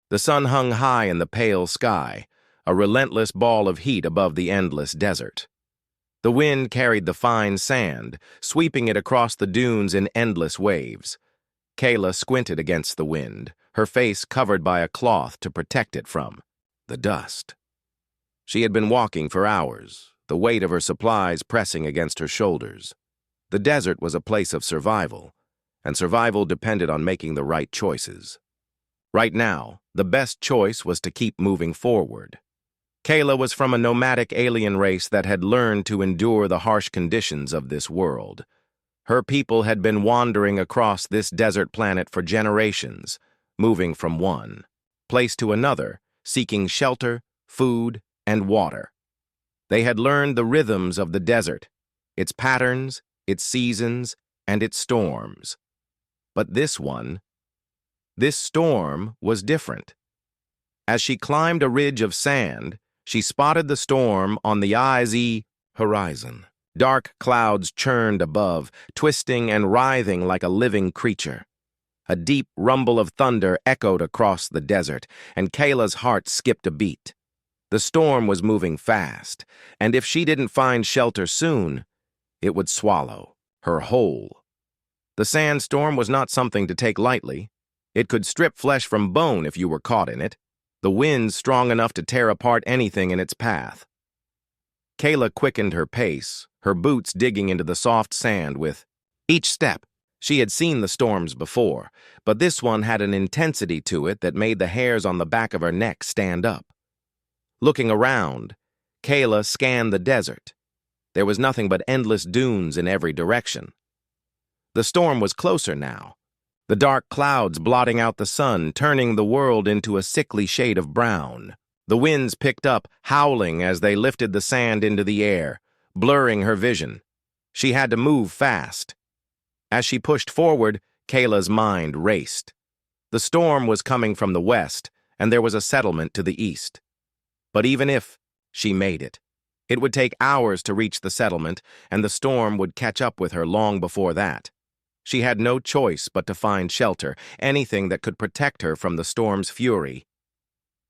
The sun hung high in the pale sky, a relentless ball of heat above the endless desert. The wind carried the fine sand, sweeping it across the dunes in endless waves. Kayla squinted against the wind, her face covered by a cloth to protect it from the dust. She had been walking for hours, the weight of her supplies pressing against her shoulders. The desert was a place of survival, and survival depended on making the right choices. Right now, the best choice was to keep moving forward. Kayla was from a nomadic alien race that had learned to endure the harsh conditions of this world. Her people had been wandering across this desert planet for generations, moving from one place to another, seeking shelter, food, and water. They had learned the rhythms of the desert, its patterns, its seasons, and its storms. But this storm was different. As she climbed a ridge of sand, she spotted the storm on the HFY horizon. Dark clouds churned above, twisting and writhing like a living creature. A deep rumble of thunder echoed across the desert, and Kayla's heart skipped a beat. The storm was moving fast, and if she didn't find shelter soon, it would swallow her whole. The sandstorm was not something to take lightly. It could strip flesh from bone if you were caught in it, the wind strong enough to tear apart anything in its path. Kayla quickened her pace, her boots digging into the soft sand with each step. She had seen the storms before, but this one had an intensity to it that made the hairs on the back of her neck stand up. Looking around, Kayla scanned the desert. There was nothing but endless dunes in every direction. The storm was closer now, the dark clouds blotting out the sun, turning the world into a sickly shade of brown. The winds picked up, howling as they lifted the sand into the air, blurring her vision. She had to move fast. As she pushed forward, Kayla's mind raced. The storm was coming from the west, and there was a settlement to the east. But even if she made it, it would take hours to reach the settlement, and the storm would catch up with her long before that. She had no choice but to find shelter, anything that could protect her from the storm's fury.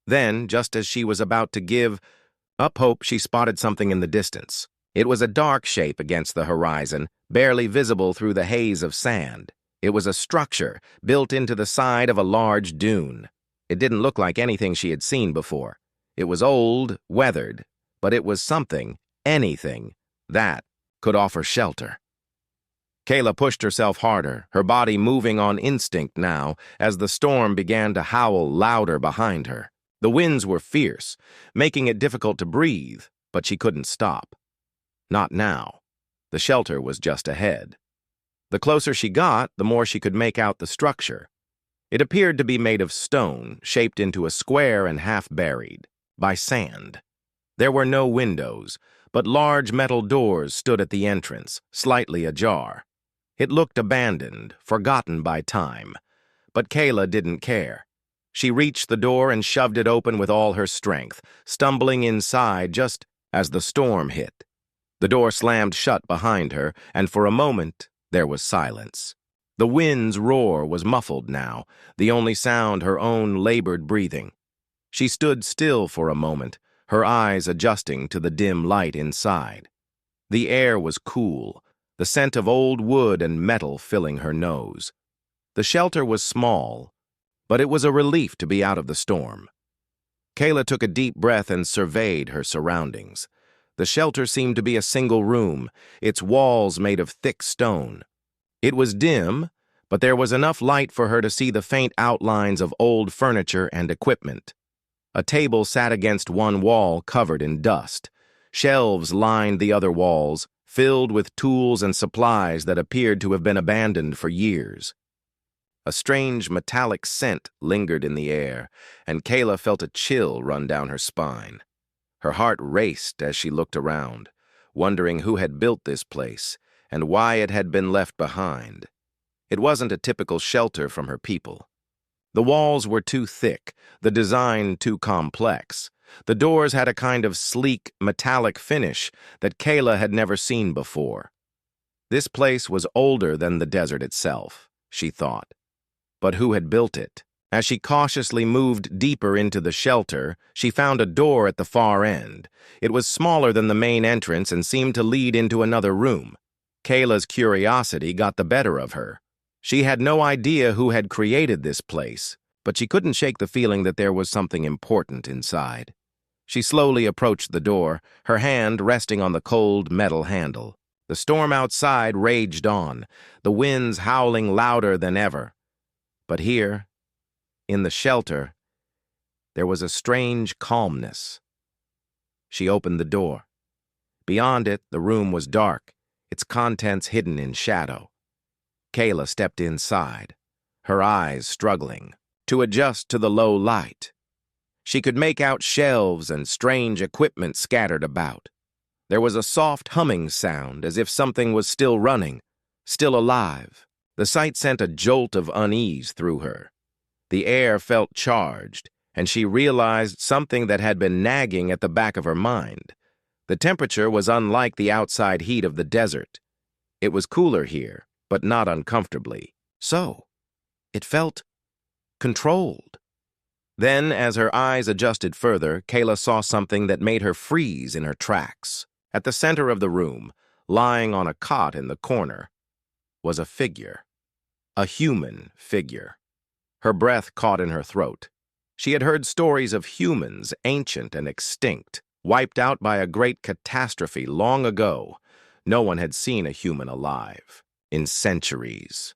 Then, just as she was about to give up hope, she spotted something in the distance. It was a dark shape against the horizon, barely visible through the haze of sand. It was a structure built into the side of a large dune. It didn't look like anything she had seen before. It was old, weathered, but it was something, anything, that could offer shelter. Kayla pushed herself harder, her body moving on instinct now as the storm began to howl louder behind her. The winds were fierce, making it difficult to breathe, but she couldn't stop. Not now. The shelter was just ahead. The closer she got, the more she could make out the structure. It appeared to be made of stone, shaped into a square and half buried by sand. There were no windows, but large metal doors stood at the entrance, slightly ajar. It looked abandoned, forgotten by time, but Kayla didn't care. She reached the door and shoved it open with all her strength, stumbling inside just as the storm hit. The door slammed shut behind her, and for a moment there was silence. The wind's roar was muffled now, the only sound her own labored breathing. She stood still for a moment, her eyes adjusting to the dim light inside. The air was cool, the scent of old wood and metal filling her nose. The shelter was small, but it was a relief to be out of the storm. Kayla took a deep breath and surveyed her surroundings. The shelter seemed to be a single room, its walls made of thick stone. It was dim, but there was enough light for her to see the faint outlines of old furniture and equipment. A table sat against one wall covered in dust. Shelves lined the other walls, filled with tools and supplies that appeared to have been abandoned for years. A strange metallic scent lingered in the air, and Kayla felt a chill run down her spine. Her heart raced as she looked around, wondering who had built this place and why it had been left behind. It wasn't a typical shelter from her people. The walls were too thick, the design too complex. The doors had a kind of sleek, metallic finish that Kayla had never seen before. This place was older than the desert itself, she thought. But who had built it? As she cautiously moved deeper into the shelter, she found a door at the far end. It was smaller than the main entrance and seemed to lead into another room. Kayla's curiosity got the better of her. She had no idea who had created this place, but she couldn't shake the feeling that there was something important inside. She slowly approached the door, her hand resting on the cold metal handle. The storm outside raged on, the winds howling louder than ever. But here, in the shelter, there was a strange calmness. She opened the door. Beyond it, the room was dark, its contents hidden in shadow. Kayla stepped inside, her eyes struggling to adjust to the low light. She could make out shelves and strange equipment scattered about. There was a soft humming sound, as if something was still running, still alive. The sight sent a jolt of unease through her. The air felt charged, and she realized something that had been nagging at the back of her mind. The temperature was unlike the outside heat of the desert. It was cooler here, but not uncomfortably. So, it felt controlled. Then, as her eyes adjusted further, Kayla saw something that made her freeze in her tracks. At the center of the room, lying on a cot in the corner, was a figure. A human figure. Her breath caught in her throat. She had heard stories of humans, ancient and extinct, wiped out by a great catastrophe long ago. No one had seen a human alive in centuries.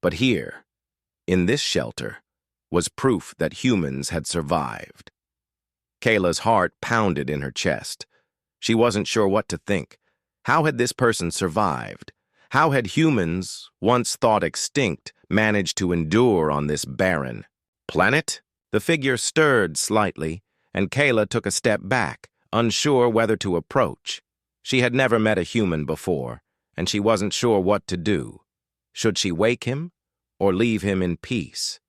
But here, in this shelter, was proof that humans had survived. Kayla's heart pounded in her chest. She wasn't sure what to think. How had this person survived? How had humans, once thought extinct, managed to endure on this barren planet? The figure stirred slightly, and Kayla took a step back, unsure whether to approach. She had never met a human before, and she wasn't sure what to do. Should she wake him, or leave him in peace?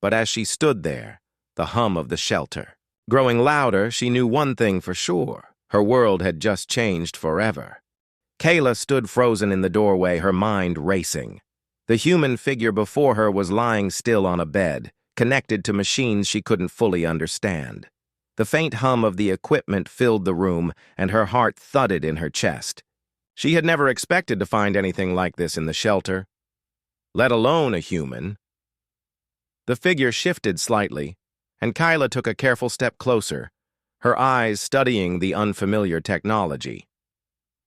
But as she stood there, the hum of the shelter growing louder, she knew one thing for sure. Her world had just changed forever. Kayla stood frozen in the doorway, her mind racing. The human figure before her was lying still on a bed, connected to machines she couldn't fully understand. The faint hum of the equipment filled the room, and her heart thudded in her chest. She had never expected to find anything like this in the shelter, let alone a human. The figure shifted slightly, and Kayla took a careful step closer, her eyes studying the unfamiliar technology.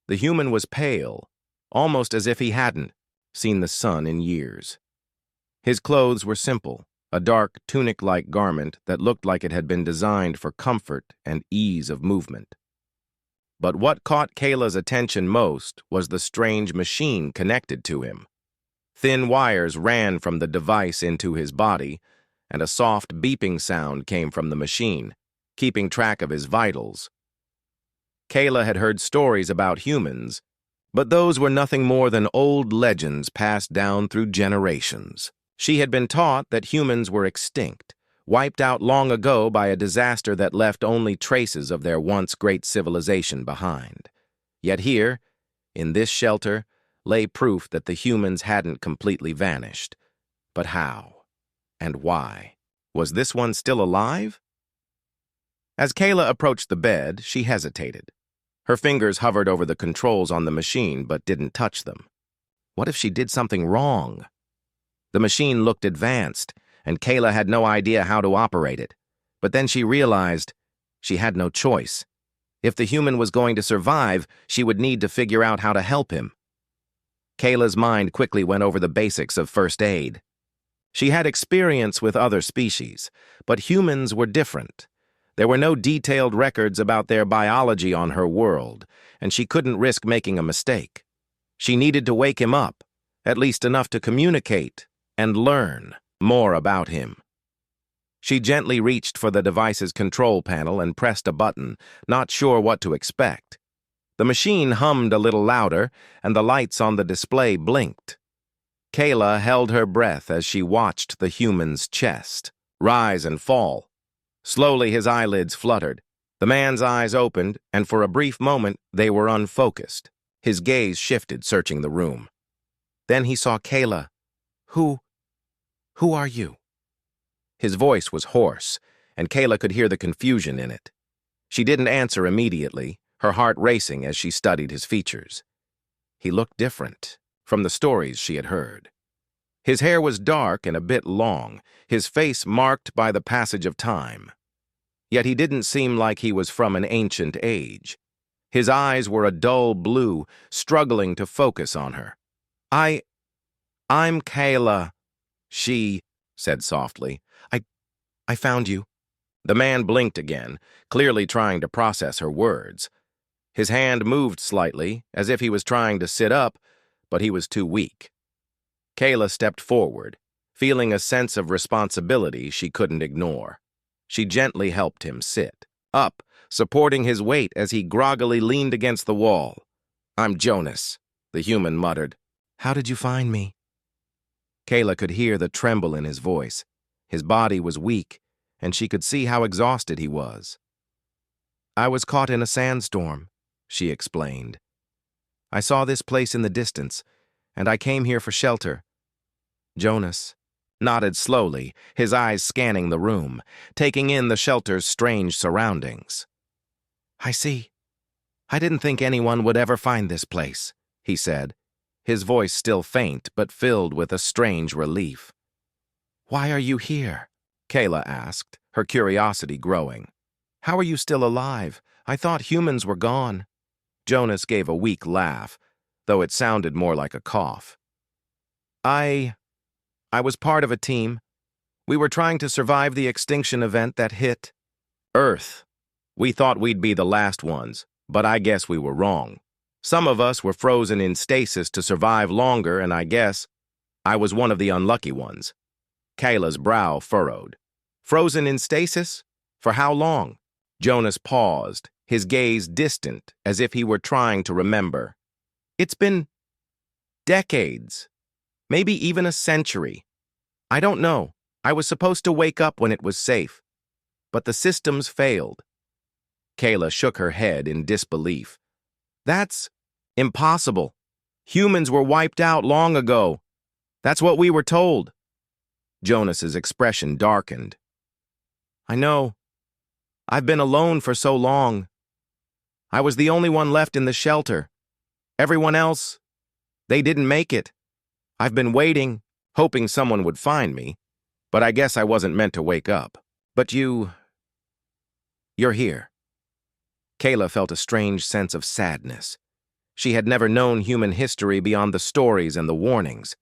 The human was pale, almost as if he hadn't seen the sun in years. His clothes were simple, a dark tunic-like garment that looked like it had been designed for comfort and ease of movement. But what caught Kayla's attention most was the strange machine connected to him. Thin wires ran from the device into his body, and a soft beeping sound came from the machine, keeping track of his vitals. Kayla had heard stories about humans, but those were nothing more than old legends passed down through generations. She had been taught that humans were extinct, wiped out long ago by a disaster that left only traces of their once great civilization behind. Yet here, in this shelter, lay proof that the humans hadn't completely vanished. But how? And why? Was this one still alive? As Kayla approached the bed, she hesitated. Her fingers hovered over the controls on the machine but didn't touch them. What if she did something wrong? The machine looked advanced, and Kayla had no idea how to operate it. But then she realized she had no choice. If the human was going to survive, she would need to figure out how to help him. Kayla's mind quickly went over the basics of first aid. She had experience with other species, but humans were different. There were no detailed records about their biology on her world, and she couldn't risk making a mistake. She needed to wake him up, at least enough to communicate and learn more about him. She gently reached for the device's control panel and pressed a button, not sure what to expect. The machine hummed a little louder, and the lights on the display blinked. Kayla held her breath as she watched the human's chest rise and fall. Slowly his eyelids fluttered. The man's eyes opened, and for a brief moment they were unfocused. His gaze shifted, searching the room. Then he saw Kayla. Who are you?" His voice was hoarse, and Kayla could hear the confusion in it. She didn't answer immediately, her heart racing as she studied his features. He looked different from the stories she had heard. His hair was dark and a bit long, his face marked by the passage of time. Yet he didn't seem like he was from an ancient age. His eyes were a dull blue, struggling to focus on her. I'm Kayla, she said softly. I found you. The man blinked again, clearly trying to process her words. His hand moved slightly, as if he was trying to sit up, but he was too weak. Kayla stepped forward, feeling a sense of responsibility she couldn't ignore. She gently helped him sit up, supporting his weight as he groggily leaned against the wall. I'm Jonas, the human muttered. How did you find me? Kayla could hear the tremble in his voice. His body was weak, and she could see how exhausted he was. I was caught in a sandstorm, she explained. I saw this place in the distance, and I came here for shelter. Jonas nodded slowly, his eyes scanning the room, taking in the shelter's strange surroundings. I see. I didn't think anyone would ever find this place, he said, his voice still faint but filled with a strange relief. Why are you here? Kayla asked, her curiosity growing. How are you still alive? I thought humans were gone. Jonas gave a weak laugh, though it sounded more like a cough. I was part of a team. We were trying to survive the extinction event that hit Earth. We thought we'd be the last ones, but I guess we were wrong. Some of us were frozen in stasis to survive longer, and I guess I was one of the unlucky ones. Kayla's brow furrowed. Frozen in stasis? For how long? Jonas paused, his gaze distant, as if he were trying to remember. It's been decades, maybe even a century. I don't know. I was supposed to wake up when it was safe, but the systems failed. Kayla shook her head in disbelief. That's impossible. Humans were wiped out long ago. That's what we were told. Jonas's expression darkened. I know. I've been alone for so long. I was the only one left in the shelter. Everyone else, they didn't make it. I've been waiting, hoping someone would find me, but I guess I wasn't meant to wake up. But you're here. Kayla felt a strange sense of sadness. She had never known human history beyond the stories and the warnings.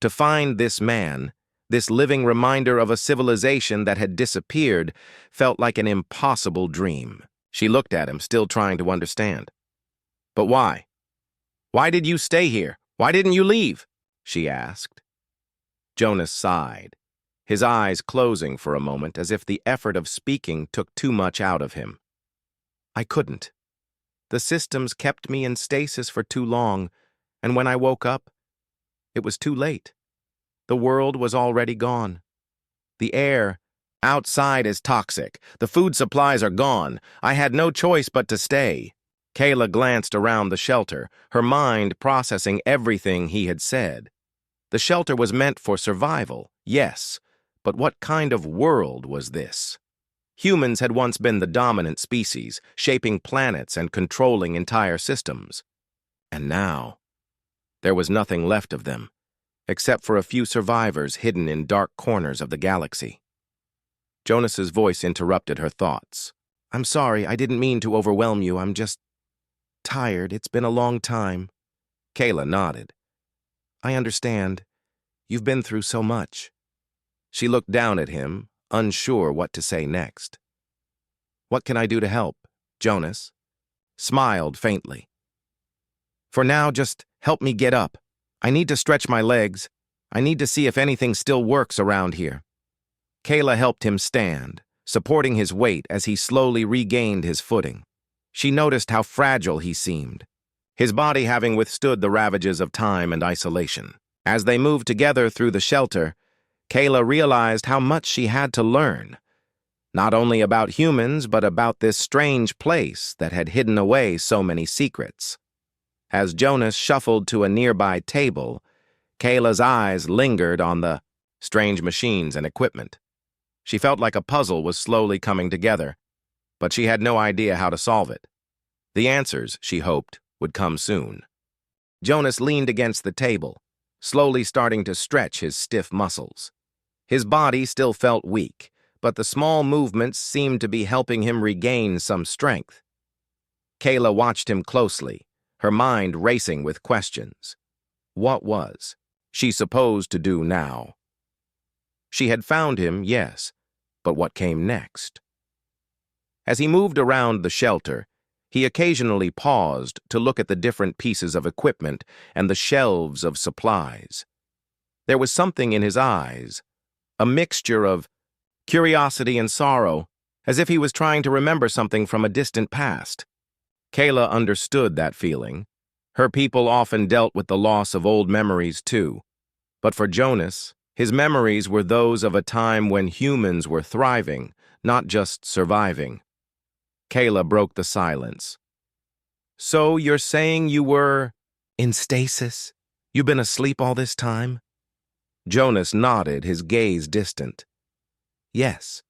To find this man, this living reminder of a civilization that had disappeared, felt like an impossible dream. She looked at him, still trying to understand. But why? Why did you stay here? Why didn't you leave? She asked. Jonas sighed, his eyes closing for a moment as if the effort of speaking took too much out of him. I couldn't. The systems kept me in stasis for too long, and when I woke up, it was too late. The world was already gone. The air outside is toxic. The food supplies are gone. I had no choice but to stay. Kayla glanced around the shelter, her mind processing everything he had said. The shelter was meant for survival, yes, but what kind of world was this? Humans had once been the dominant species, shaping planets and controlling entire systems. And now, there was nothing left of them, except for a few survivors hidden in dark corners of the galaxy. Jonas's voice interrupted her thoughts. I'm sorry, I didn't mean to overwhelm you. I'm just tired. It's been a long time. Kayla nodded. I understand. You've been through so much. She looked down at him, unsure what to say next. What can I do to help? Jonas smiled faintly. For now, just help me get up. I need to stretch my legs. I need to see if anything still works around here. Kayla helped him stand, supporting his weight as he slowly regained his footing. She noticed how fragile he seemed, his body having withstood the ravages of time and isolation. As they moved together through the shelter, Kayla realized how much she had to learn, not only about humans, but about this strange place that had hidden away so many secrets. As Jonas shuffled to a nearby table, Kayla's eyes lingered on the strange machines and equipment. She felt like a puzzle was slowly coming together, but she had no idea how to solve it. The answers, she hoped, would come soon. Jonas leaned against the table, slowly starting to stretch his stiff muscles. His body still felt weak, but the small movements seemed to be helping him regain some strength. Kayla watched him closely, her mind racing with questions. What was she supposed to do now? She had found him, yes, but what came next? As he moved around the shelter, he occasionally paused to look at the different pieces of equipment and the shelves of supplies. There was something in his eyes, a mixture of curiosity and sorrow, as if he was trying to remember something from a distant past. Kayla understood that feeling. Her people often dealt with the loss of old memories too. But for Jonas, his memories were those of a time when humans were thriving, not just surviving. Kayla broke the silence. So you're saying you were in stasis? You've been asleep all this time? Jonas nodded, his gaze distant. Yes.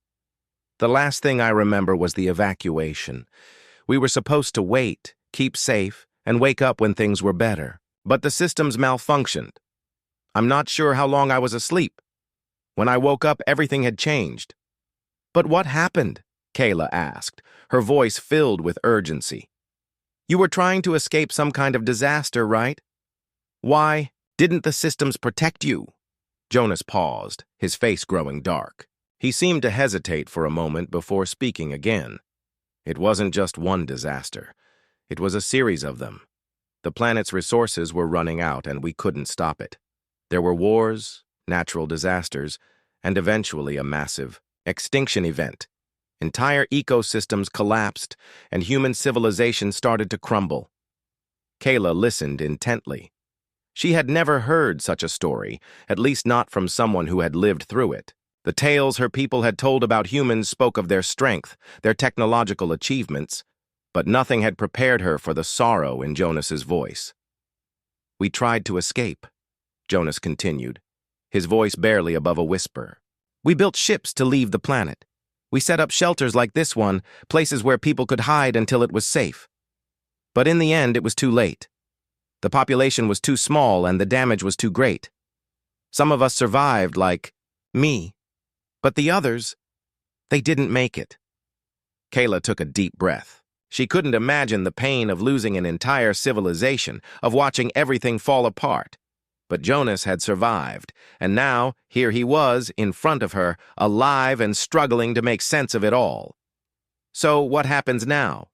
The last thing I remember was the evacuation. We were supposed to wait, keep safe, and wake up when things were better. But the systems malfunctioned. I'm not sure how long I was asleep. When I woke up, everything had changed. But what happened? Kayla asked, her voice filled with urgency. You were trying to escape some kind of disaster, right? Why didn't the systems protect you? Jonas paused, his face growing dark. He seemed to hesitate for a moment before speaking again. It wasn't just one disaster. It was a series of them. The planet's resources were running out, and we couldn't stop it. There were wars, natural disasters, and eventually a massive extinction event. Entire ecosystems collapsed, and human civilization started to crumble. Kayla listened intently. She had never heard such a story, at least not from someone who had lived through it. The tales her people had told about humans spoke of their strength, their technological achievements, but nothing had prepared her for the sorrow in Jonas's voice. We tried to escape, Jonas continued, his voice barely above a whisper. We built ships to leave the planet. We set up shelters like this one, places where people could hide until it was safe. But in the end, it was too late. The population was too small and the damage was too great. Some of us survived, like me. But the others, they didn't make it. Kayla took a deep breath. She couldn't imagine the pain of losing an entire civilization, of watching everything fall apart. But Jonas had survived, and now here he was, in front of her, alive and struggling to make sense of it all. So what happens now?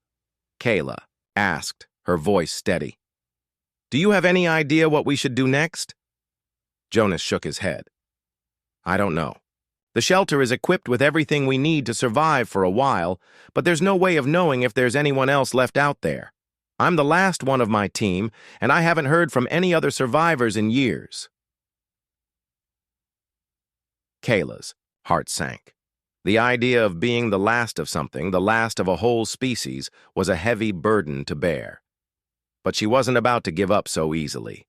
Kayla asked, her voice steady. Do you have any idea what we should do next? Jonas shook his head. I don't know. The shelter is equipped with everything we need to survive for a while, but there's no way of knowing if there's anyone else left out there. I'm the last one of my team, and I haven't heard from any other survivors in years. Kayla's heart sank. The idea of being the last of something, the last of a whole species, was a heavy burden to bear. But she wasn't about to give up so easily.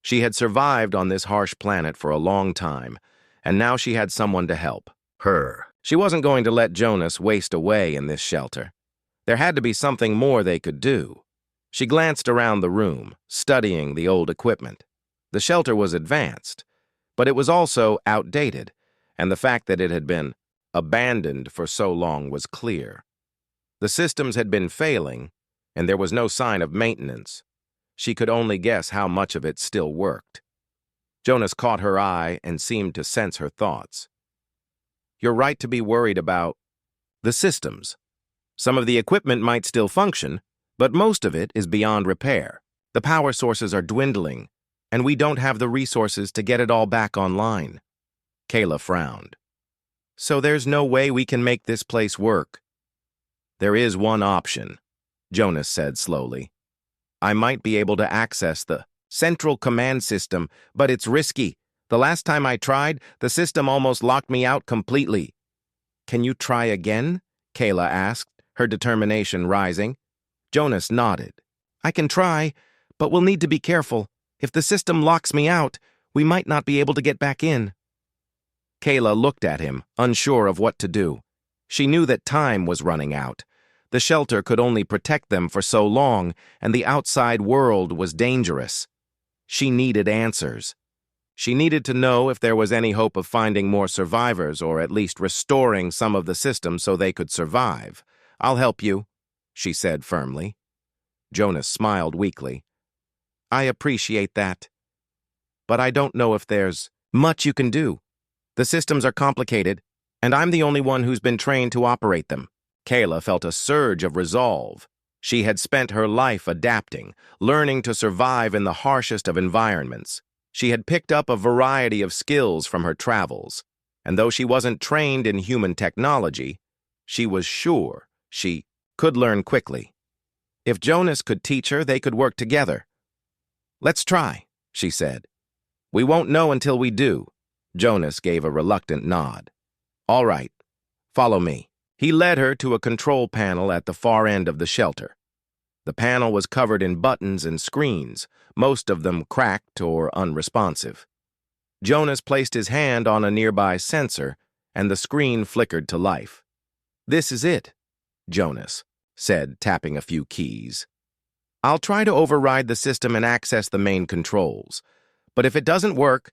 She had survived on this harsh planet for a long time, and now she had someone to help her. She wasn't going to let Jonas waste away in this shelter. There had to be something more they could do. She glanced around the room, studying the old equipment. The shelter was advanced, but it was also outdated, and the fact that it had been abandoned for so long was clear. The systems had been failing, and there was no sign of maintenance. She could only guess how much of it still worked. Jonas caught her eye and seemed to sense her thoughts. You're right to be worried about the systems. Some of the equipment might still function, but most of it is beyond repair. The power sources are dwindling, and we don't have the resources to get it all back online. Kayla frowned. So there's no way we can make this place work. There is one option, Jonas said slowly. I might be able to access the central command system, but it's risky. The last time I tried, the system almost locked me out completely. Can you try again? Kayla asked, her determination rising. Jonas nodded. I can try, but we'll need to be careful. If the system locks me out, we might not be able to get back in. Kayla looked at him, unsure of what to do. She knew that time was running out. The shelter could only protect them for so long, and the outside world was dangerous. She needed answers. She needed to know if there was any hope of finding more survivors or at least restoring some of the systems so they could survive. "I'll help you," she said firmly. Jonas smiled weakly. "I appreciate that. But I don't know if there's much you can do. The systems are complicated, and I'm the only one who's been trained to operate them." Kayla felt a surge of resolve. She had spent her life adapting, learning to survive in the harshest of environments. She had picked up a variety of skills from her travels, and though she wasn't trained in human technology, she was sure she could learn quickly. If Jonas could teach her, they could work together. "Let's try," she said. "We won't know until we do." Jonas gave a reluctant nod. "All right, follow me." He led her to a control panel at the far end of the shelter. The panel was covered in buttons and screens, most of them cracked or unresponsive. Jonas placed his hand on a nearby sensor, and the screen flickered to life. "This is it," Jonas said, tapping a few keys. "I'll try to override the system and access the main controls. But if it doesn't work,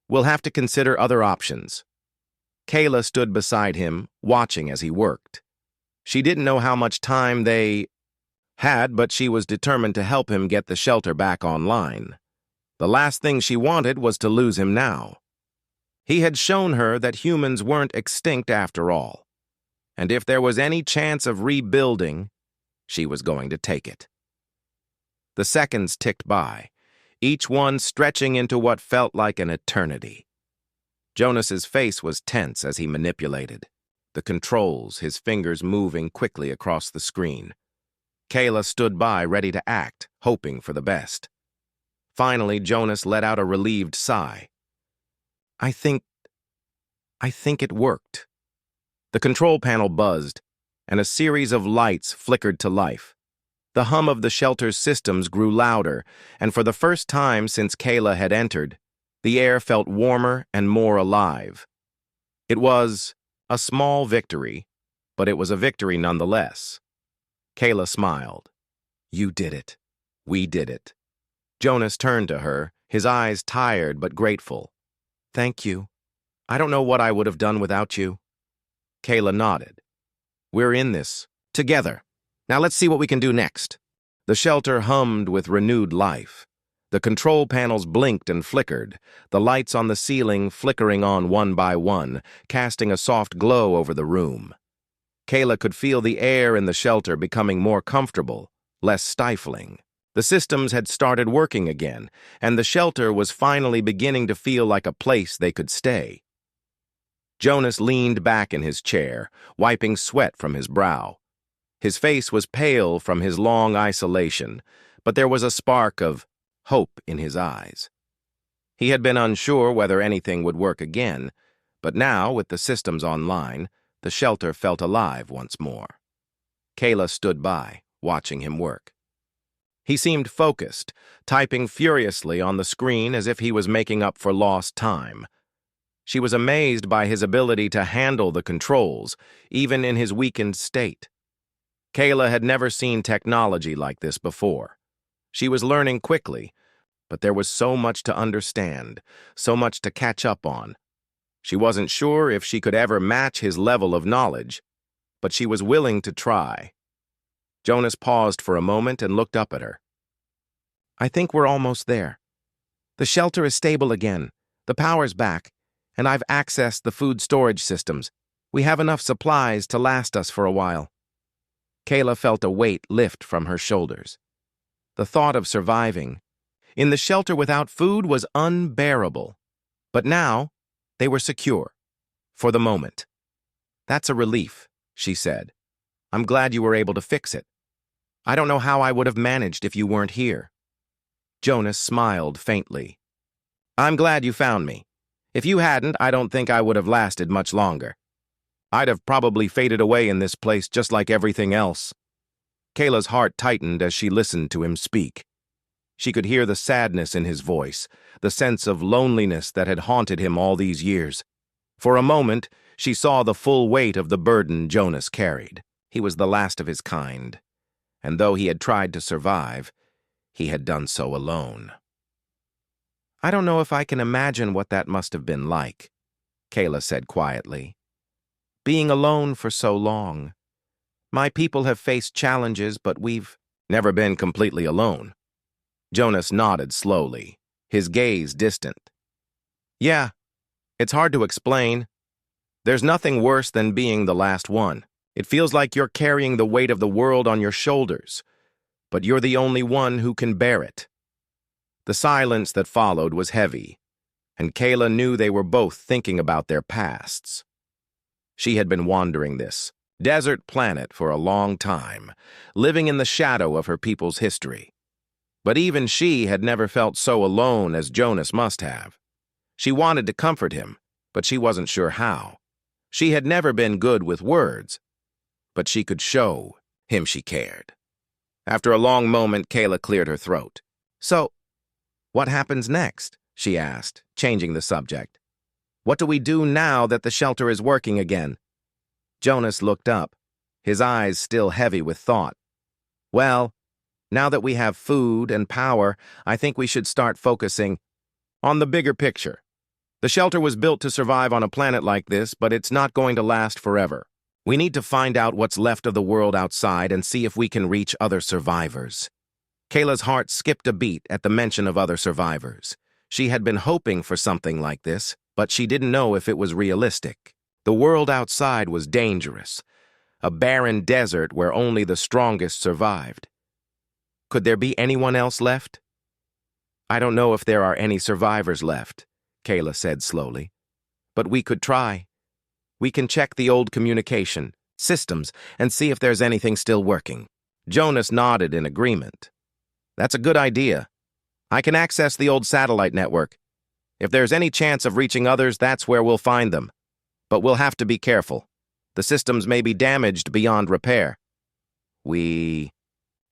we'll have to consider other options." Kayla stood beside him, watching as he worked. She didn't know how much time they had, but she was determined to help him get the shelter back online. The last thing she wanted was to lose him now. He had shown her that humans weren't extinct after all, and if there was any chance of rebuilding, she was going to take it. The seconds ticked by, each one stretching into what felt like an eternity. Jonas's face was tense as he manipulated the controls, his fingers moving quickly across the screen. Kayla stood by, ready to act, hoping for the best. Finally, Jonas let out a relieved sigh. I think it worked." The control panel buzzed, and a series of lights flickered to life. The hum of the shelter's systems grew louder, and for the first time since Kayla had entered, the air felt warmer and more alive. It was a small victory, but it was a victory nonetheless. Kayla smiled. "You did it. We did it." Jonas turned to her, his eyes tired but grateful. "Thank you. I don't know what I would have done without you." Kayla nodded. "We're in this together. Now let's see what we can do next." The shelter hummed with renewed life. The control panels blinked and flickered, the lights on the ceiling flickering on one by one, casting a soft glow over the room. Kayla could feel the air in the shelter becoming more comfortable, less stifling. The systems had started working again, and the shelter was finally beginning to feel like a place they could stay. Jonas leaned back in his chair, wiping sweat from his brow. His face was pale from his long isolation, but there was a spark of hope in his eyes. He had been unsure whether anything would work again, but now, with the systems online, the shelter felt alive once more. Kayla stood by, watching him work. He seemed focused, typing furiously on the screen as if he was making up for lost time. She was amazed by his ability to handle the controls, even in his weakened state. Kayla had never seen technology like this before. She was learning quickly, but there was so much to understand, so much to catch up on. She wasn't sure if she could ever match his level of knowledge, but she was willing to try. Jonas paused for a moment and looked up at her. "I think we're almost there. The shelter is stable again, the power's back, and I've accessed the food storage systems. We have enough supplies to last us for a while." Kayla felt a weight lift from her shoulders. The thought of surviving in the shelter without food was unbearable. But now, they were secure. For the moment. "That's a relief," she said. "I'm glad you were able to fix it. I don't know how I would have managed if you weren't here." Jonas smiled faintly. "I'm glad you found me. If you hadn't, I don't think I would have lasted much longer. I'd have probably faded away in this place just like everything else." Kayla's heart tightened as she listened to him speak. She could hear the sadness in his voice, the sense of loneliness that had haunted him all these years. For a moment, she saw the full weight of the burden Jonas carried. He was the last of his kind, and though he had tried to survive, he had done so alone. "I don't know if I can imagine what that must have been like," Kayla said quietly. "Being alone for so long. My people have faced challenges, but we've never been completely alone." Jonas nodded slowly, his gaze distant. "Yeah, it's hard to explain. There's nothing worse than being the last one. It feels like you're carrying the weight of the world on your shoulders, but you're the only one who can bear it." The silence that followed was heavy, and Kayla knew they were both thinking about their pasts. She had been wandering this desert planet for a long time, living in the shadow of her people's history. But even she had never felt so alone as Jonas must have. She wanted to comfort him, but she wasn't sure how. She had never been good with words, but she could show him she cared. After a long moment, Kayla cleared her throat. "So, what happens next?" she asked, changing the subject. "What do we do now that the shelter is working again?" Jonas looked up, his eyes still heavy with thought. "Well, now that we have food and power, I think we should start focusing on the bigger picture. The shelter was built to survive on a planet like this, but it's not going to last forever. We need to find out what's left of the world outside and see if we can reach other survivors." Kayla's heart skipped a beat at the mention of other survivors. She had been hoping for something like this, but she didn't know if it was realistic. The world outside was dangerous, a barren desert where only the strongest survived. Could there be anyone else left? "I don't know if there are any survivors left," Kayla said slowly. "But we could try. We can check the old communication systems and see if there's anything still working." Jonas nodded in agreement. "That's a good idea. I can access the old satellite network. If there's any chance of reaching others, that's where we'll find them. But we'll have to be careful. The systems may be damaged beyond repair." "We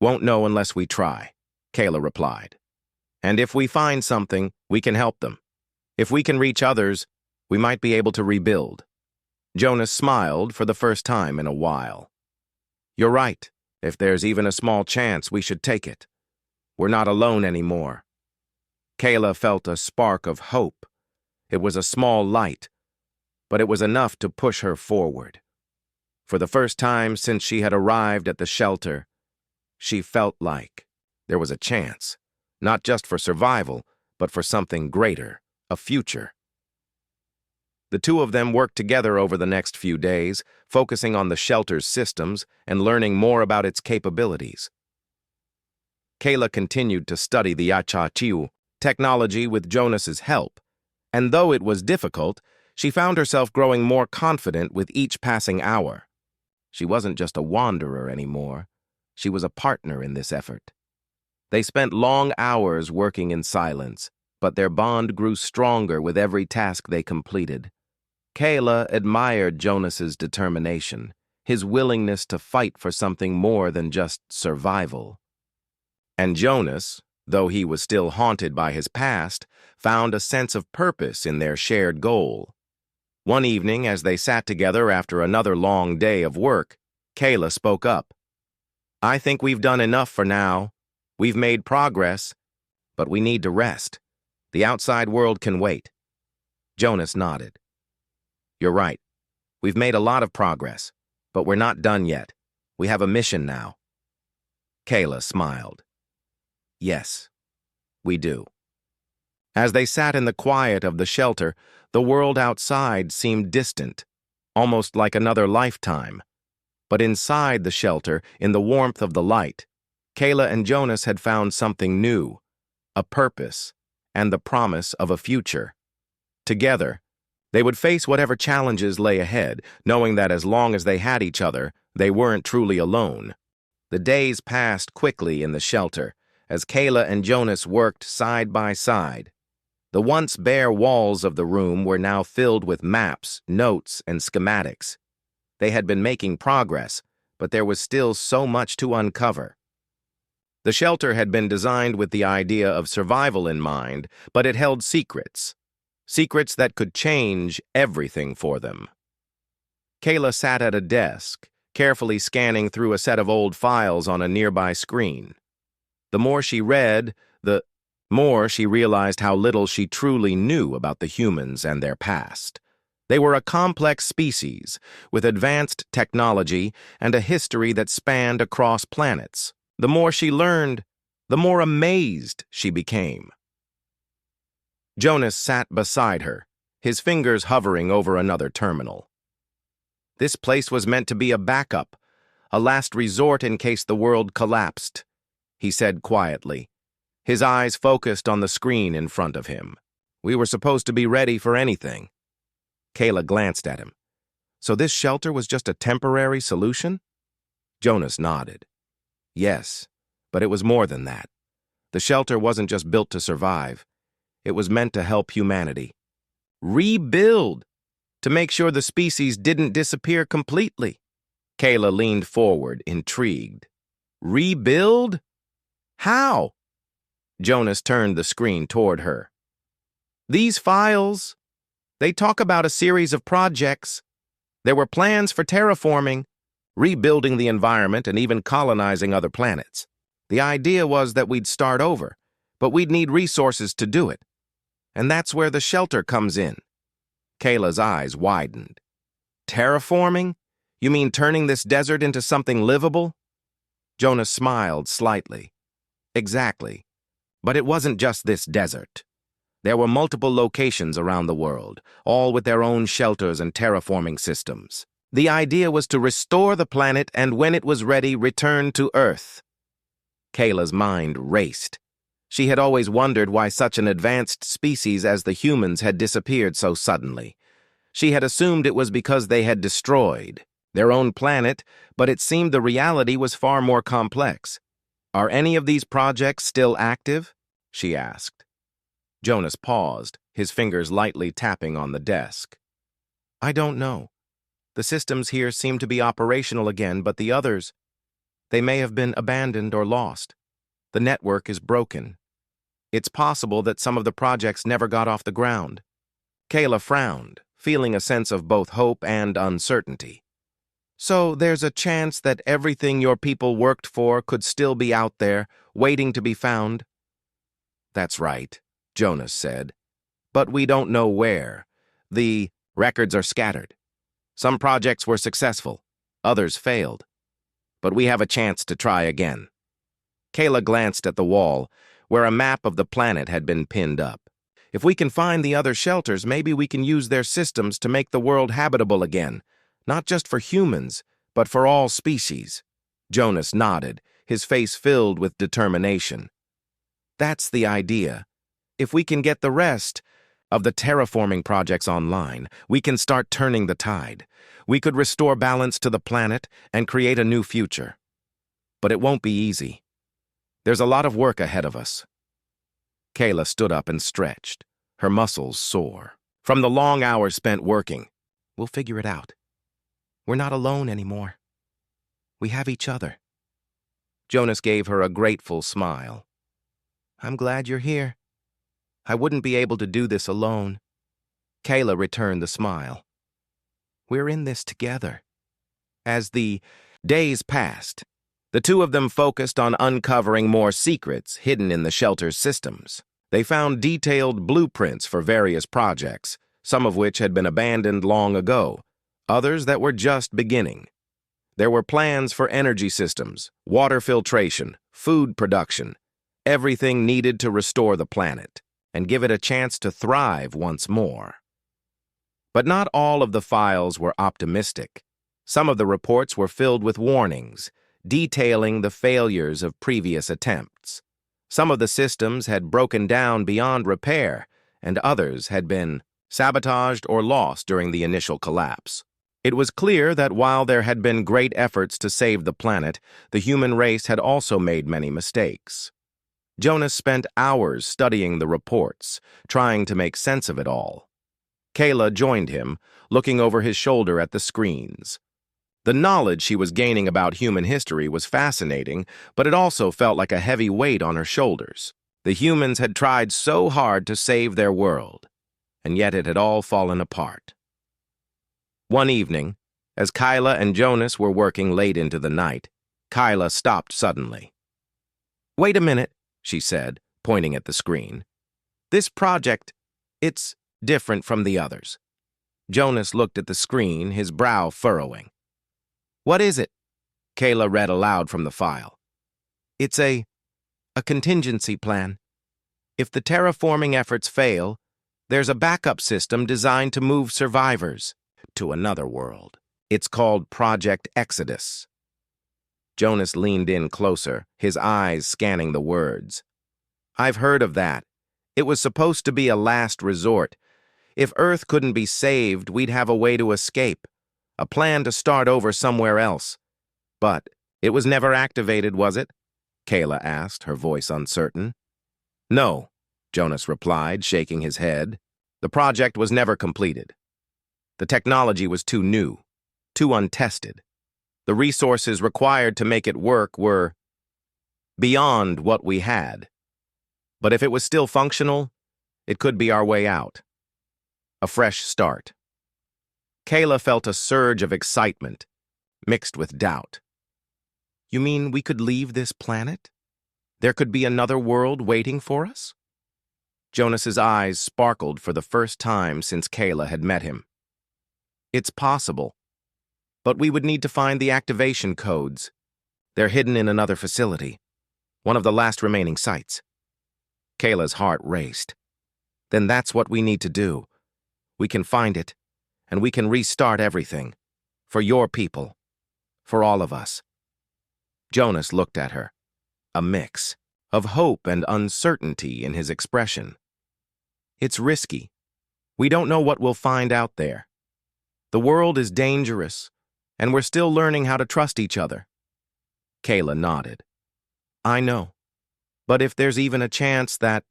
won't know unless we try," Kayla replied. "And if we find something, we can help them. If we can reach others, we might be able to rebuild." Jonas smiled for the first time in a while. "You're right. If there's even a small chance, we should take it. We're not alone anymore." Kayla felt a spark of hope. It was a small light, but it was enough to push her forward. For the first time since she had arrived at the shelter, she felt like there was a chance, not just for survival, but for something greater, a future. The two of them worked together over the next few days, focusing on the shelter's systems and learning more about its capabilities. Kayla continued to study the HFY technology with Jonas's help, and though it was difficult, she found herself growing more confident with each passing hour. She wasn't just a wanderer anymore. She was a partner in this effort. They spent long hours working in silence, but their bond grew stronger with every task they completed. Kayla admired Jonas's determination, his willingness to fight for something more than just survival. And Jonas, though he was still haunted by his past, found a sense of purpose in their shared goal. One evening, as they sat together after another long day of work, Kayla spoke up. "I think we've done enough for now. We've made progress, but we need to rest. The outside world can wait." Jonas nodded. "You're right. We've made a lot of progress, but we're not done yet. We have a mission now." Kayla smiled. "Yes, we do." As they sat in the quiet of the shelter, the world outside seemed distant, almost like another lifetime. But inside the shelter, in the warmth of the light, Kayla and Jonas had found something new, a purpose, and the promise of a future. Together, they would face whatever challenges lay ahead, knowing that as long as they had each other, they weren't truly alone. The days passed quickly in the shelter, as Kayla and Jonas worked side by side. The once bare walls of the room were now filled with maps, notes, and schematics. They had been making progress, but there was still so much to uncover. The shelter had been designed with the idea of survival in mind, but it held secrets. secrets that could change everything for them. Kayla sat at a desk, carefully scanning through a set of old files on a nearby screen. The more she read, the more she realized how little she truly knew about the humans and their past. They were a complex species, with advanced technology and a history that spanned across planets. The more she learned, the more amazed she became. Jonas sat beside her, his fingers hovering over another terminal. This place was meant to be a backup, a last resort in case the world collapsed, he said quietly, his eyes focused on the screen in front of him. We were supposed to be ready for anything. Kayla glanced at him. So this shelter was just a temporary solution? Jonas nodded. Yes, but it was more than that. The shelter wasn't just built to survive. It was meant to help humanity. Rebuild, to make sure the species didn't disappear completely. Kayla leaned forward, intrigued. Rebuild? How? Jonas turned the screen toward her. These files, they talk about a series of projects. There were plans for terraforming, rebuilding the environment, and even colonizing other planets. The idea was that we'd start over, but we'd need resources to do it. And that's where the shelter comes in. Kayla's eyes widened. Terraforming? You mean turning this desert into something livable? Jonas smiled slightly. Exactly. But it wasn't just this desert. There were multiple locations around the world, all with their own shelters and terraforming systems. The idea was to restore the planet and when it was ready, return to Earth. Kayla's mind raced. She had always wondered why such an advanced species as the humans had disappeared so suddenly. She had assumed it was because they had destroyed their own planet, but it seemed the reality was far more complex. Are any of these projects still active? She asked. Jonas paused, his fingers lightly tapping on the desk. I don't know. The systems here seem to be operational again, but the others, they may have been abandoned or lost. The network is broken. It's possible that some of the projects never got off the ground. Kayla frowned, feeling a sense of both hope and uncertainty. So there's a chance that everything your people worked for could still be out there, waiting to be found? That's right, Jonas said. But we don't know where. The records are scattered. Some projects were successful, others failed. But we have a chance to try again. Kayla glanced at the wall, where a map of the planet had been pinned up. If we can find the other shelters, maybe we can use their systems to make the world habitable again, not just for humans, but for all species. Jonas nodded, his face filled with determination. That's the idea. If we can get the rest of the terraforming projects online, we can start turning the tide. We could restore balance to the planet and create a new future. But it won't be easy. There's a lot of work ahead of us. Kayla stood up and stretched, her muscles sore. From the long hours spent working, we'll figure it out. We're not alone anymore. We have each other. Jonas gave her a grateful smile. I'm glad you're here. I wouldn't be able to do this alone. Kayla returned the smile. We're in this together. As the days passed, the two of them focused on uncovering more secrets hidden in the shelter's systems. They found detailed blueprints for various projects, some of which had been abandoned long ago, others that were just beginning. There were plans for energy systems, water filtration, food production, everything needed to restore the planet and give it a chance to thrive once more. But not all of the files were optimistic. Some of the reports were filled with warnings, detailing the failures of previous attempts. Some of the systems had broken down beyond repair, and others had been sabotaged or lost during the initial collapse. It was clear that while there had been great efforts to save the planet, the human race had also made many mistakes. Jonas spent hours studying the reports, trying to make sense of it all. Kayla joined him, looking over his shoulder at the screens. The knowledge she was gaining about human history was fascinating, but it also felt like a heavy weight on her shoulders. The humans had tried so hard to save their world. and yet it had all fallen apart. One evening, as Kyla and Jonas were working late into the night, Kyla stopped suddenly. "Wait a minute," she said, pointing at the screen. "This project, it's different from the others." Jonas looked at the screen, his brow furrowing. "What is it?" Kayla read aloud from the file. "It's a contingency plan. If the terraforming efforts fail, there's a backup system designed to move survivors to another world. It's called Project Exodus." Jonas leaned in closer, his eyes scanning the words. "I've heard of that. It was supposed to be a last resort. If Earth couldn't be saved, we'd have a way to escape, a plan to start over somewhere else. But it was never activated, was it?" Kayla asked, her voice uncertain. "No," Jonas replied, shaking his head. "The project was never completed. The technology was too new, too untested. The resources required to make it work were beyond what we had. But if it was still functional, it could be our way out. A fresh start." Kayla felt a surge of excitement, mixed with doubt. "You mean we could leave this planet? There could be another world waiting for us?" Jonas's eyes sparkled for the first time since Kayla had met him. "It's possible, but we would need to find the activation codes. They're hidden in another facility, one of the last remaining sites." Kayla's heart raced. "Then that's what we need to do. We can find it, and we can restart everything. For your people. For all of us." Jonas looked at her, a mix of hope and uncertainty in his expression. "It's risky. We don't know what we'll find out there. The world is dangerous, and we're still learning how to trust each other." Kayla nodded. "I know. But if there's even a chance that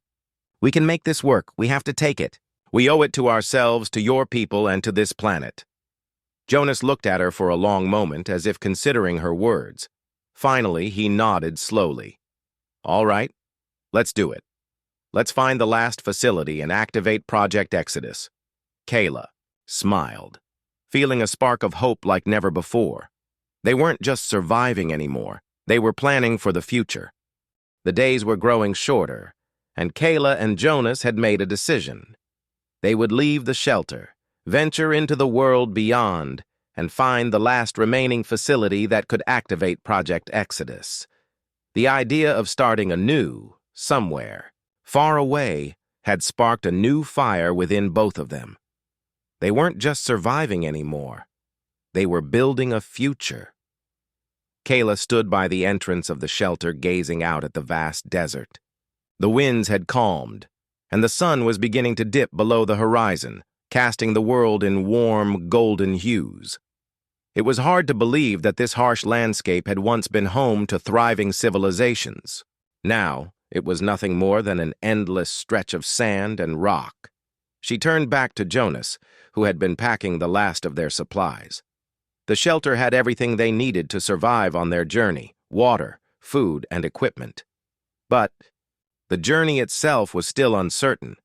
we can make this work, we have to take it. We owe it to ourselves, to your people, and to this planet." Jonas looked at her for a long moment, as if considering her words. Finally, he nodded slowly. "All right, let's do it. Let's find the last facility and activate Project Exodus." Kayla smiled, feeling a spark of hope like never before. They weren't just surviving anymore. They were planning for the future. The days were growing shorter, and Kayla and Jonas had made a decision. They would leave the shelter, venture into the world beyond, and find the last remaining facility that could activate Project Exodus. The idea of starting anew, somewhere, far away, had sparked a new fire within both of them. They weren't just surviving anymore. They were building a future. Kayla stood by the entrance of the shelter, gazing out at the vast desert. The winds had calmed, and the sun was beginning to dip below the horizon, casting the world in warm, golden hues. It was hard to believe that this harsh landscape had once been home to thriving civilizations. Now, it was nothing more than an endless stretch of sand and rock. She turned back to Jonas, who had been packing the last of their supplies. The shelter had everything they needed to survive on their journey: water, food, and equipment. But the journey itself was still uncertain.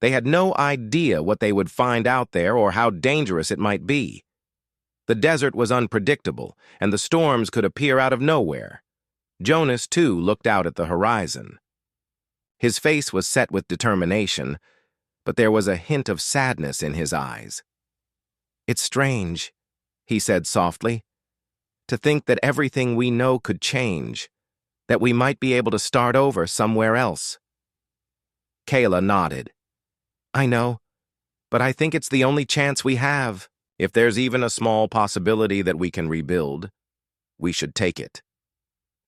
They had no idea what they would find out there or how dangerous it might be. The desert was unpredictable, and the storms could appear out of nowhere. Jonas, too, looked out at the horizon. His face was set with determination, but there was a hint of sadness in his eyes. "It's strange," he said softly, "to think that everything we know could change, that we might be able to start over somewhere else." Kayla nodded. "I know, but I think it's the only chance we have. If there's even a small possibility that we can rebuild, we should take it."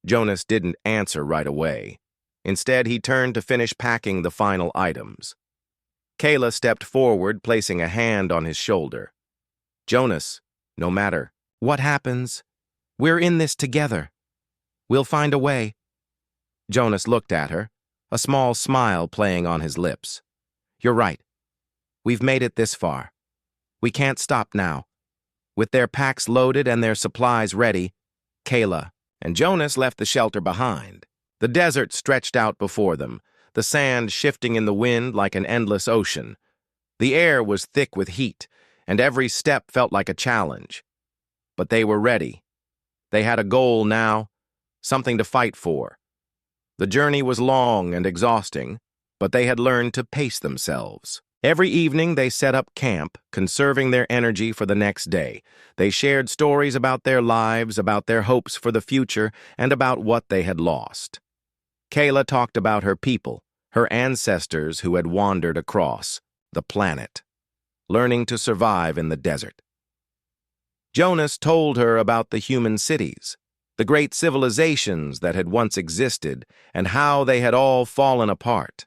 Jonas didn't answer right away. Instead, he turned to finish packing the final items. Kayla stepped forward, placing a hand on his shoulder. "Jonas, no matter what happens, we're in this together. We'll find a way." Jonas looked at her, a small smile playing on his lips. "You're right. We've made it this far. We can't stop now." With their packs loaded and their supplies ready, Kayla and Jonas left the shelter behind. The desert stretched out before them, the sand shifting in the wind like an endless ocean. The air was thick with heat, and every step felt like a challenge. But they were ready. They had a goal now, something to fight for. The journey was long and exhausting, but they had learned to pace themselves. Every evening they set up camp, conserving their energy for the next day. They shared stories about their lives, about their hopes for the future, and about what they had lost. Kayla talked about her people, her ancestors who had wandered across the planet, learning to survive in the desert. Jonas told her about the human cities, the great civilizations that had once existed, and how they had all fallen apart.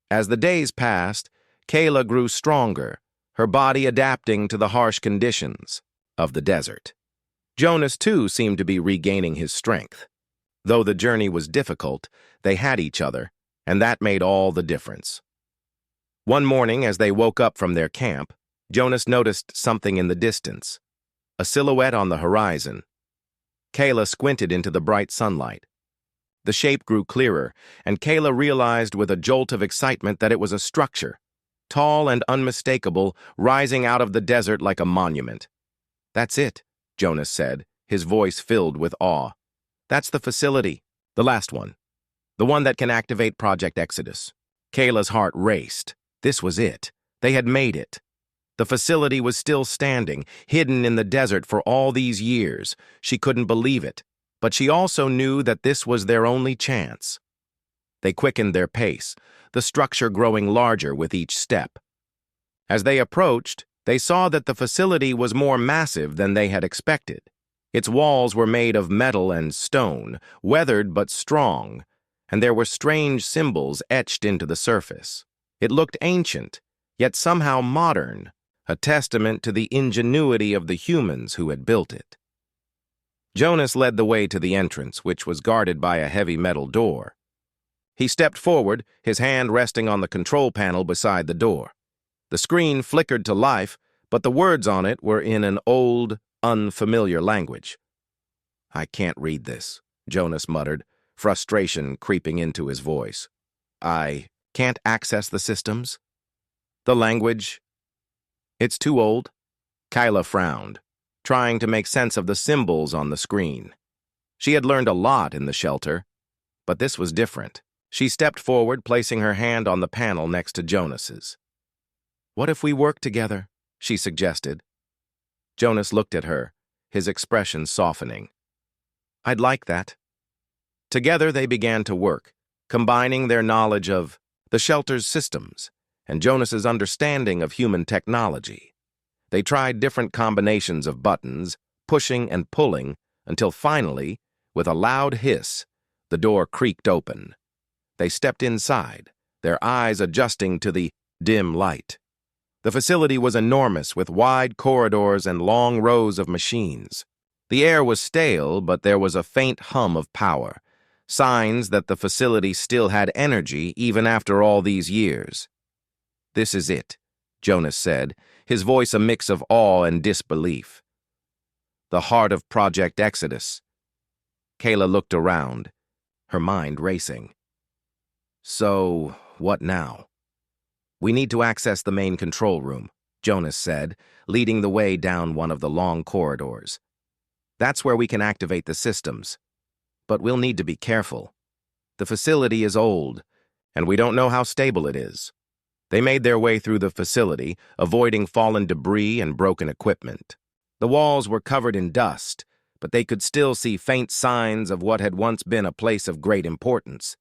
As the days passed, Kayla grew stronger, her body adapting to the harsh conditions of the desert. Jonas, too, seemed to be regaining his strength. Though the journey was difficult, they had each other, and that made all the difference. One morning, as they woke up from their camp, Jonas noticed something in the distance, a silhouette on the horizon. Kayla squinted into the bright sunlight. The shape grew clearer, and Kayla realized with a jolt of excitement that it was a structure, tall and unmistakable, rising out of the desert like a monument. "That's it," Jonas said, his voice filled with awe. "That's the facility, the last one, the one that can activate Project Exodus." Kayla's heart raced. This was it. They had made it. The facility was still standing, hidden in the desert for all these years. She couldn't believe it, but she also knew that this was their only chance. They quickened their pace, the structure growing larger with each step. As they approached, they saw that the facility was more massive than they had expected. Its walls were made of metal and stone, weathered but strong, and there were strange symbols etched into the surface. It looked ancient, yet somehow modern, a testament to the ingenuity of the humans who had built it. Jonas led the way to the entrance, which was guarded by a heavy metal door. He stepped forward, his hand resting on the control panel beside the door. The screen flickered to life, but the words on it were in an old, unfamiliar language. "I can't read this," Jonas muttered, frustration creeping into his voice. "I can't access the systems? The language? It's too old?" Kayla frowned, trying to make sense of the symbols on the screen. She had learned a lot in the shelter, but this was different. She stepped forward, placing her hand on the panel next to Jonas's. "What if we work together?" she suggested. Jonas looked at her, his expression softening. "I'd like that." Together they began to work, combining their knowledge of the shelter's systems and Jonas's understanding of human technology. They tried different combinations of buttons, pushing and pulling, until finally, with a loud hiss, the door creaked open. They stepped inside, their eyes adjusting to the dim light. The facility was enormous, with wide corridors and long rows of machines. The air was stale, but there was a faint hum of power, signs that the facility still had energy even after all these years. "This is it," Jonas said, his voice a mix of awe and disbelief. "The heart of Project Exodus." Kayla looked around, her mind racing. "So, what now?" "We need to access the main control room," Jonas said, leading the way down one of the long corridors. "That's where we can activate the systems. But we'll need to be careful. The facility is old, and we don't know how stable it is." They made their way through the facility, avoiding fallen debris and broken equipment. The walls were covered in dust, but they could still see faint signs of what had once been a place of great importance.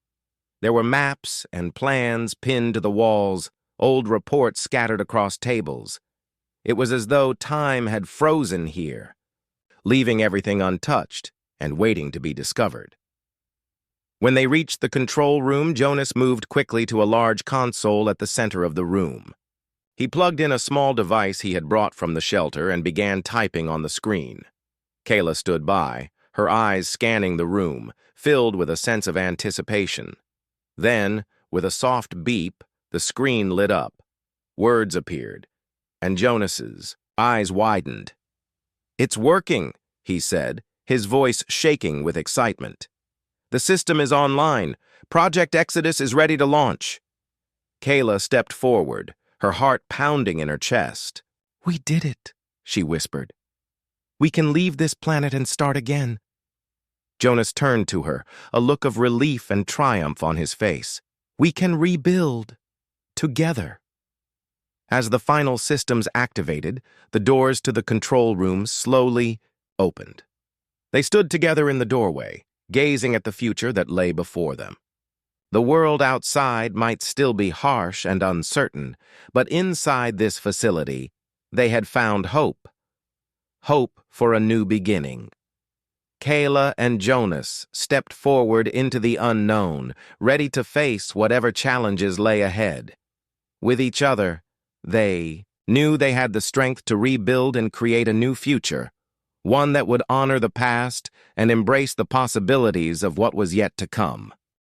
There were maps and plans pinned to the walls, old reports scattered across tables. It was as though time had frozen here, leaving everything untouched and waiting to be discovered. When they reached the control room, Jonas moved quickly to a large console at the center of the room. He plugged in a small device he had brought from the shelter and began typing on the screen. Kayla stood by, her eyes scanning the room, filled with a sense of anticipation. Then, with a soft beep, the screen lit up. Words appeared, and Jonas's eyes widened. "It's working," he said, his voice shaking with excitement. "The system is online. Project Exodus is ready to launch." Kayla stepped forward, her heart pounding in her chest. "We did it," she whispered. "We can leave this planet and start again." Jonas turned to her, a look of relief and triumph on his face. "We can rebuild. Together." As the final systems activated, the doors to the control room slowly opened. They stood together in the doorway, gazing at the future that lay before them. The world outside might still be harsh and uncertain, but inside this facility, they had found hope. Hope for a new beginning. Kayla and Jonas stepped forward into the unknown, ready to face whatever challenges lay ahead. With each other, they knew they had the strength to rebuild and create a new future, one that would honor the past and embrace the possibilities of what was yet to come.